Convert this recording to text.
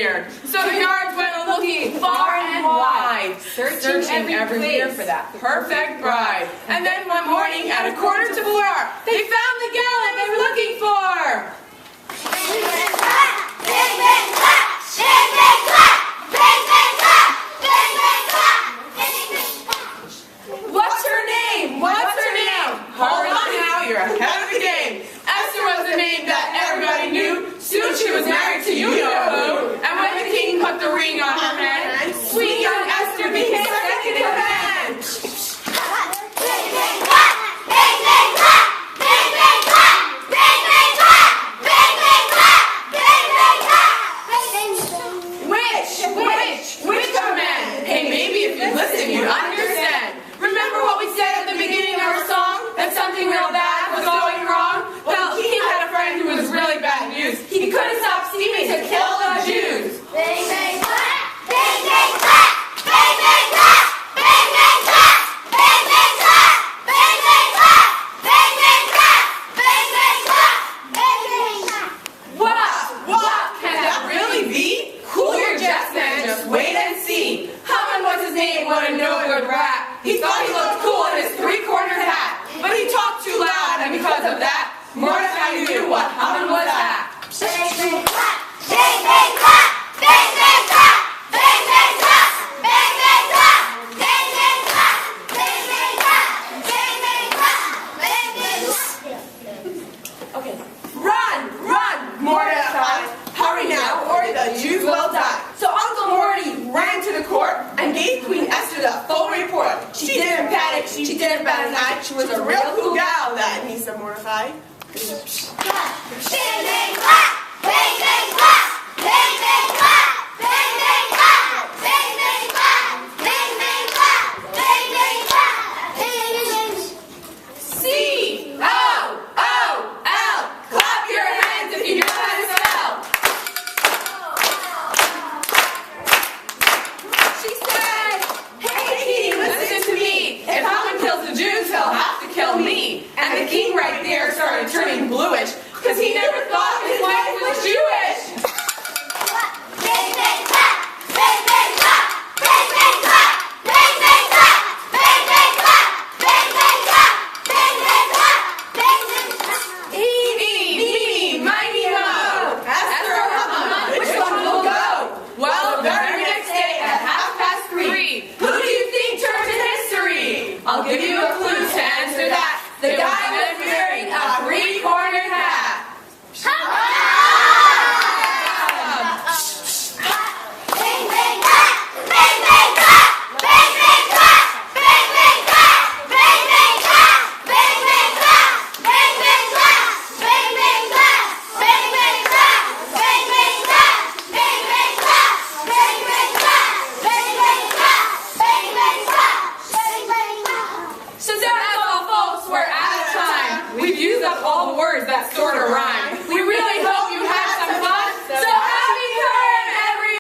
disappeared. So the guards went looking far and wide, searching everywhere for that perfect bride. And then one morning at 4:15, they found the gal that they were looking for. Bang, bang, clap! Bang, bang, clap! Bang, bang, clap! Bang, bang, clap! Bang, bang, clap! Bang, bang, clap! What's her name? What's her name? Hold on now, you're ahead of the game. Esther was the name that everybody knew. Soon she was married to you-know-who. And when the king put the ring on her hand, sweet young Esther became second in command. Bang, bang, clap! Bang, bang, clap! Bang, bang, clap! Bang, bang, clap! Bang, bang, clap! Bang, bang, clap! Which command? Hey, maybe if you listen, you'd understand. Remember what we said at the beginning of our song? That something real bad was going wrong? Well, he had a friend who was really bad news. He couldn't stop scheming to kill the Jews. Bang, bang, clap! Bang, bang, clap! Bang, bang, clap! Bang, bang, clap! Bang, bang, clap! Bang, bang, clap! Bang, bang, clap! Bang, bang, clap! Bang, bang, clap! What? Can that really be? Cool your jets, man. Just wait and see. Haman was his name. What a no-good rat. He thought he looked cool in his three-cornered hat. But he talked too loud, and because of that, Mordecai knew what Haman was at. Bang, bang, clap! Bang, bang, clap! Bang, bang, clap! Bang, bang, clap! Bang, bang, clap! Bang, bang, clap! Bang, bang, clap! Bang, bang, clap! Bang, bang, clap! Okay. Run, Mordecai. Hurry now, or the Jews will die. So Uncle Morty ran to the court and gave Queen Esther the full report. She didn't panic, she didn't bat an eye. She was a real cool gal, that Nisa Mordecai. Clap! Bang, bang, clap!